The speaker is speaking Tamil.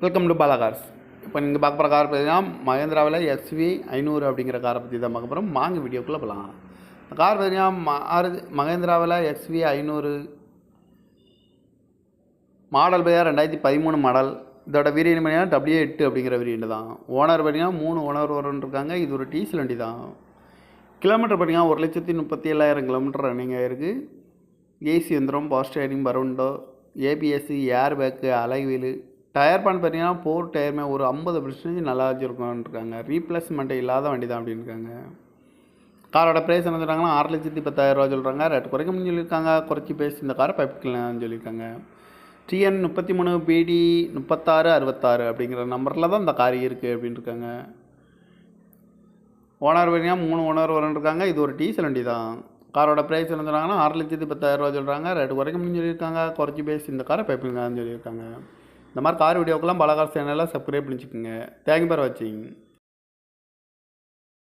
Welcome to Bala cars. இப்போ நீங்கள் பார்க்க போகிற கார் பார்த்தீங்கன்னா மகேந்திராவில் எக்ஸ்வி 500 அப்படிங்கிற காரை பற்றி தான் பார்க்க போகிறோம். வாங்க வீடியோக்குள்ளே போகலாம். இந்த கார் பார்த்தீங்கன்னா மகேந்திராவில் எக்ஸ்வி 500 மாடல் பார்த்தீங்கன்னா 2013 மாடல். இதோட வேரியன்ட் பார்த்தீங்கன்னா W8 அப்படிங்கிற வேரியன்ட் தான். ஓனர் பார்த்தீங்கன்னா 3 ஓனர் இருக்காங்க. இது ஒரு டீசல் வண்டி தான். கிலோமீட்டர் பார்த்தீங்கன்னா 1,37,000 கிலோமீட்டர் ரன்னிங் ஆகிருக்கு. ஏசி வந்துடும், பவர் ஸ்டேரிங், பரோண்டோ, ABS, air bag, alloy wheel. Tyre பான் பார்த்தீங்கன்னா 4 டயருமே ஒரு 50% நல்லா வச்சுருக்கோன்ருக்காங்க. ரீப்ளேஸ்மெண்ட்டு இல்லாத வண்டி தான் அப்படின்னு இருக்காங்க. காரோட ப்ரைஸ் என்ன சொல்கிறாங்கன்னா 6,10,000 சொல்கிறாங்க. ரேட்டு குறைக்கணும்னு சொல்லியிருக்காங்க. குறைச்சி பேசி இந்த காரை பைப்பிக்கலாம்னு சொல்லியிருக்காங்க. TN 33 BD 3666 அப்படிங்கிற நம்பரில் தான் இந்த கார் இருக்குது அப்படின்னு இருக்காங்க. ஓனர் பார்த்தீங்கன்னா 3 ஓனர் இருக்காங்க. இது ஒரு டீசல் வண்டி தான். காரோட ப்ரைஸ் என்ன சொல்கிறாங்கன்னா 6,10,000 சொல்கிறாங்க. ரேட்டு குறைக்கணும்னு சொல்லியிருக்காங்க. குறைச்சி பேசி இந்த காரை பைப்பிக்கலாம்னு சொல்லியிருக்காங்க. இந்த மாதிரி கார் வீடியோக்கெல்லாம் பாலா கார்ஸ் சேனலில் சப்ஸ்கிரைப் பண்ணிச்சுக்கோங்க. தேங்க்யூ ஃபார் வாட்சிங்.